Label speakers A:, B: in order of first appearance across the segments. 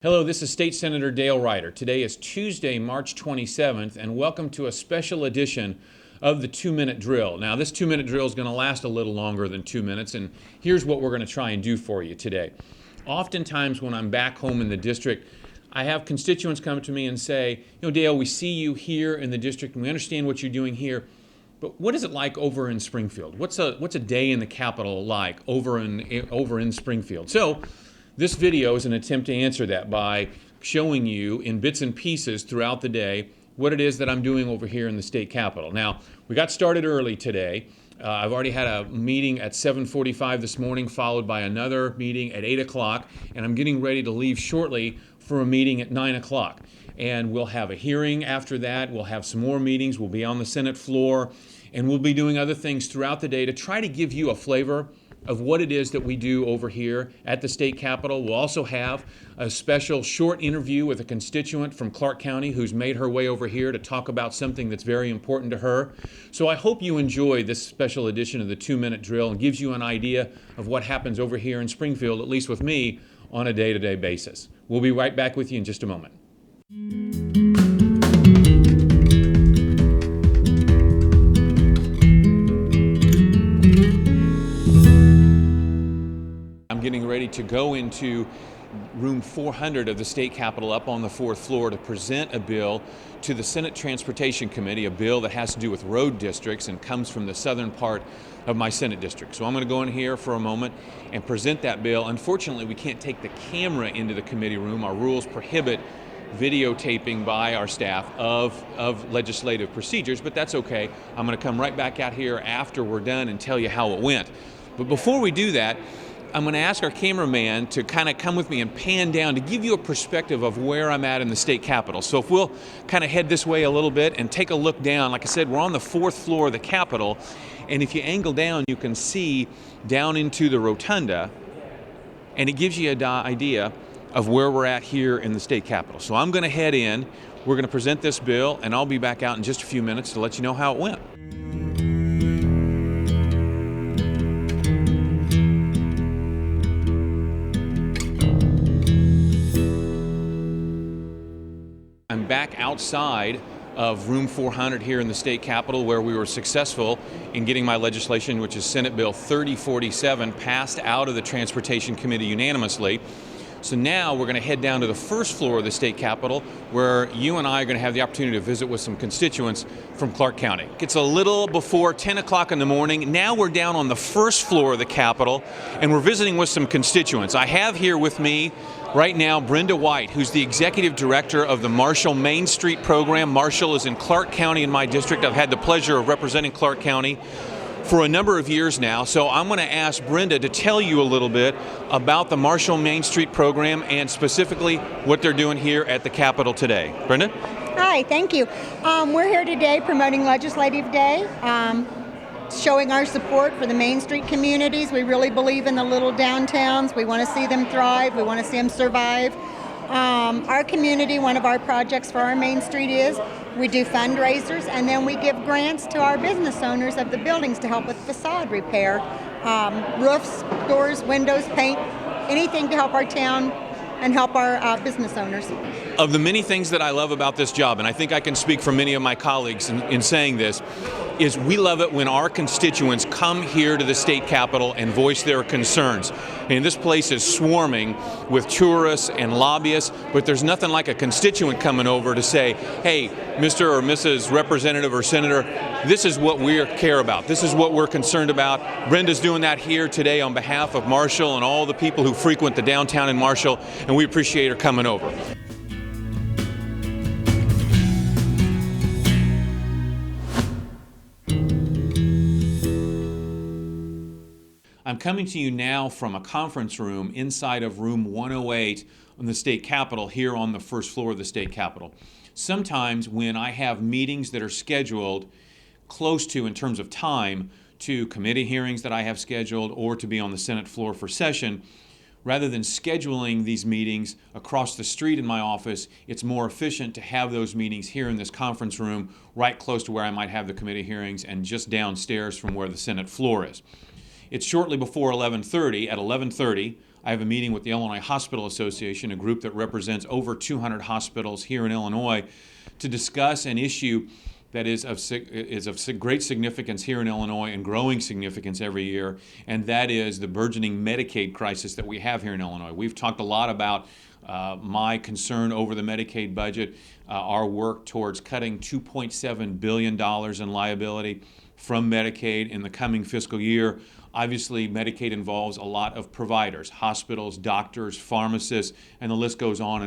A: Hello, this is State Senator Dale Ryder. Today is Tuesday, March 27th, and welcome to a special edition of the 2-minute drill. Now, this 2-minute drill is going to last a little longer than 2 minutes, and here's what we're going to try and do for you today. Oftentimes, when I'm back home in the district, I have constituents come to me and say, Dale, we see you here in the district, and we understand what you're doing here, but what is it like over in Springfield? What's a day in the Capitol like over in Springfield? So, this video is an attempt to answer that by showing you in bits and pieces throughout the day what it is that I'm doing over here in the state capitol. Now, we got started early today. I've already had a meeting at 7:45 this morning, followed by another meeting at 8 o'clock, and I'm getting ready to leave shortly for a meeting at 9 o'clock. And we'll have a hearing after that. We'll have some more meetings. We'll be on the Senate floor, and we'll be doing other things throughout the day to try to give you a flavor of what it is that we do over here at the state capitol. We'll also have a special short interview with a constituent from Clark County who's made her way over here to talk about something that's very important to her. So I hope you enjoy this special edition of the 2-minute drill and gives you an idea of what happens over here in Springfield, at least with me, on a day-to-day basis. We'll be right back with you in just a moment. I'm getting ready to go into room 400 of the state capitol up on the 4th floor to present a bill to the Senate Transportation Committee, a bill that has to do with road districts and comes from the southern part of my Senate district. So I'm going to go in here for a moment and present that bill. Unfortunately, we can't take the camera into the committee room. Our rules prohibit videotaping by our staff of legislative procedures, but that's okay. I'm going to come right back out here after we're done and tell you how it went. But before we do that, I'm going to ask our cameraman to kind of come with me and pan down to give you a perspective of where I'm at in the state capitol. So if we'll kind of head this way a little bit and take a look down. Like I said, we're on the 4th floor of the Capitol, and if you angle down, you can see down into the rotunda, and it gives you an idea of where we're at here in the state capitol. So I'm going to head in, we're going to present this bill, and I'll be back out in just a few minutes to let you know how it went. I'm back outside of room 400 here in the state capitol, where we were successful in getting my legislation, which is Senate Bill 3047, passed out of the Transportation Committee unanimously. So now we're going to head down to the 1st floor of the state capitol, where you and I are going to have the opportunity to visit with some constituents from Clark County. It's a little before 10 o'clock in the morning. Now we're down on the 1st floor of the capitol, and we're visiting with some constituents. I have here with me right now Brenda White, who's the executive director of the Marshall Main Street program. Marshall is in Clark County in my district. I've had the pleasure of representing Clark County for a number of years now. So I'm going to ask Brenda to tell you a little bit about the Marshall Main Street program and specifically what they're doing here at the Capitol today. Brenda?
B: Hi, thank you. We're here today promoting Legislative Day, showing our support for the Main Street communities. We really believe in the little downtowns. We want to see them thrive. We want to see them survive. Our community, one of our projects for our Main Street is we do fundraisers, and then we give grants to our business owners of the buildings to help with facade repair, roofs, doors, windows, paint, anything to help our town and help our business owners.
A: Of the many things that I love about this job, and I think I can speak for many of my colleagues in saying this, is we love it when our constituents come here to the state capitol and voice their concerns. And this place is swarming with tourists and lobbyists, but there's nothing like a constituent coming over to say, hey, Mr. or Mrs. Representative or Senator, this is what we care about. This is what we're concerned about. Brenda's doing that here today on behalf of Marshall and all the people who frequent the downtown in Marshall, and we appreciate her coming over. I'm coming to you now from a conference room inside of room 108 on the state capitol here on the 1st floor of the state capitol. Sometimes when I have meetings that are scheduled close to, in terms of time, to committee hearings that I have scheduled or to be on the Senate floor for session, rather than scheduling these meetings across the street in my office, it's more efficient to have those meetings here in this conference room right close to where I might have the committee hearings and just downstairs from where the Senate floor is. It's shortly before 11:30. At 11:30, I have a meeting with the Illinois Hospital Association, a group that represents over 200 hospitals here in Illinois, to discuss an issue that is of great significance here in Illinois and growing significance every year, and that is the burgeoning Medicaid crisis that we have here in Illinois. We've talked a lot about my concern over the Medicaid budget, our work towards cutting $2.7 billion in liability from Medicaid in the coming fiscal year. Obviously, Medicaid involves a lot of providers, hospitals, doctors, pharmacists, and the list goes on.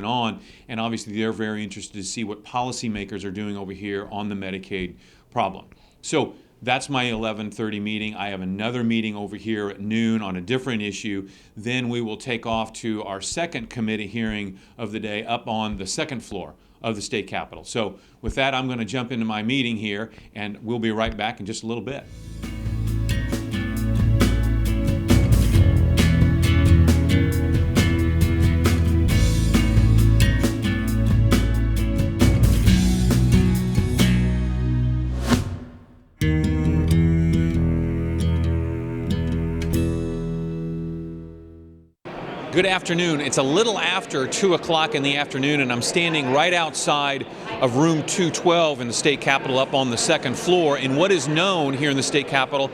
A: And obviously, they're very interested to see what policymakers are doing over here on the Medicaid problem. So that's my 11:30 meeting. I have another meeting over here at noon on a different issue. Then we will take off to our second committee hearing of the day up on the second floor of the state capitol. So with that, I'm going to jump into my meeting here, and we'll be right back in just a little bit. Good afternoon. It's a little after 2 o'clock in the afternoon, and I'm standing right outside of room 212 in the state capitol up on the second floor in what is known here in the state capitol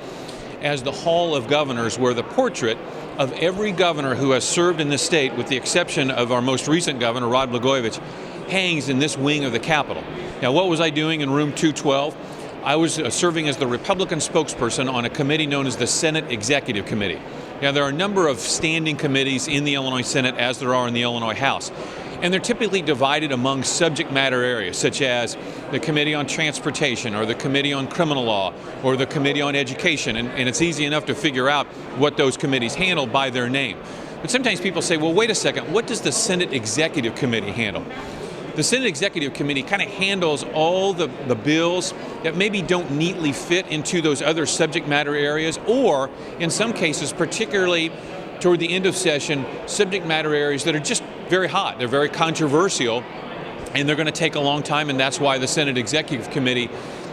A: as the Hall of Governors, where the portrait of every governor who has served in this state, with the exception of our most recent governor, Rod Blagojevich, hangs in this wing of the capitol. Now, what was I doing in room 212? I was serving as the Republican spokesperson on a committee known as the Senate Executive Committee. Now, there are a number of standing committees in the Illinois Senate, as there are in the Illinois House, and they're typically divided among subject matter areas, such as the Committee on Transportation, or the Committee on Criminal Law, or the Committee on Education, and it's easy enough to figure out what those committees handle by their name. But sometimes people say, well, wait a second, what does the Senate Executive Committee handle? The Senate Executive Committee kind of handles all the bills that maybe don't neatly fit into those other subject matter areas, or in some cases, particularly toward the end of session, subject matter areas that are just very hot. They're very controversial, and they're going to take a long time, and that's why the Senate Executive Committee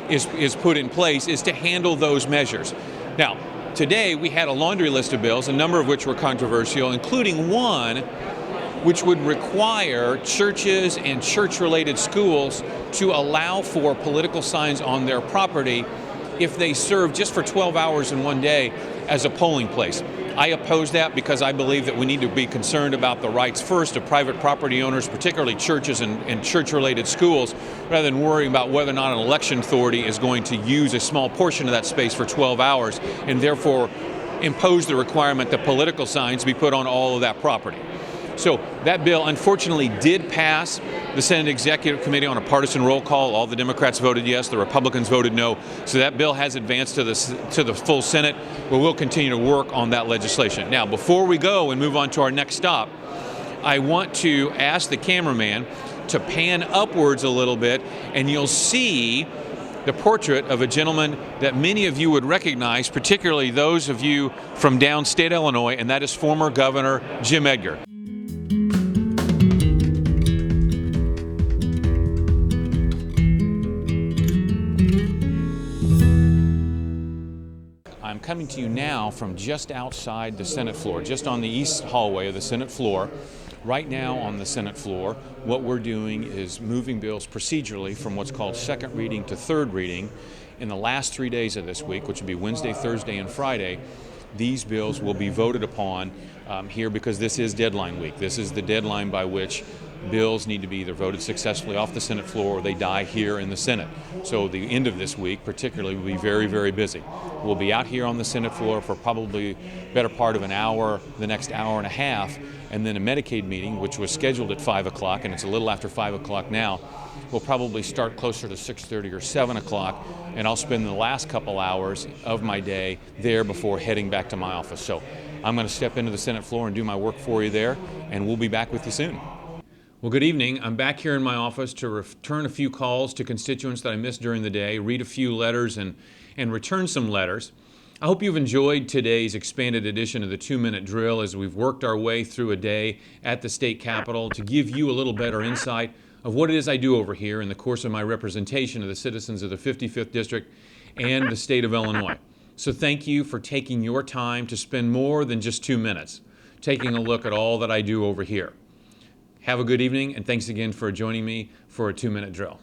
A: is put in place, is to handle those measures. Now, today we had a laundry list of bills, a number of which were controversial, including one which would require churches and church-related schools to allow for political signs on their property if they serve just for 12 hours in one day as a polling place. I oppose that because I believe that we need to be concerned about the rights first of private property owners, particularly churches and church-related schools, rather than worrying about whether or not an election authority is going to use a small portion of that space for 12 hours and therefore impose the requirement that political signs be put on all of that property. So that bill unfortunately did pass the Senate Executive Committee on a partisan roll call. All the Democrats voted yes, the Republicans voted no. So that bill has advanced to the full Senate, where we'll continue to work on that legislation. Now, before we go and move on to our next stop, I want to ask the cameraman to pan upwards a little bit, and you'll see the portrait of a gentleman that many of you would recognize, particularly those of you from downstate Illinois, and that is former Governor Jim Edgar. I'm coming to you now from just outside the Senate floor, just on the east hallway of the Senate floor. Right now on the Senate floor, what we're doing is moving bills procedurally from what's called second reading to third reading. In the last 3 days of this week, which will be Wednesday, Thursday, and Friday, these bills will be voted upon here because this is deadline week. This is the deadline by which bills need to be either voted successfully off the Senate floor or they die here in the Senate. So the end of this week particularly will be very, very busy. We'll be out here on the Senate floor for probably better part of an hour, the next hour and a half, and then a Medicaid meeting, which was scheduled at 5 o'clock, and it's a little after 5 o'clock now, will probably start closer to 6:30 or 7 o'clock, and I'll spend the last couple hours of my day there before heading back to my office. So I'm going to step into the Senate floor and do my work for you there, and we'll be back with you soon. Well, good evening. I'm back here in my office to return a few calls to constituents that I missed during the day, read a few letters, and return some letters. I hope you've enjoyed today's expanded edition of the 2-Minute Drill as we've worked our way through a day at the state capitol to give you a little better insight of what it is I do over here in the course of my representation of the citizens of the 55th District and the state of Illinois. So thank you for taking your time to spend more than just 2 minutes taking a look at all that I do over here. Have a good evening, and thanks again for joining me for a 2-minute drill.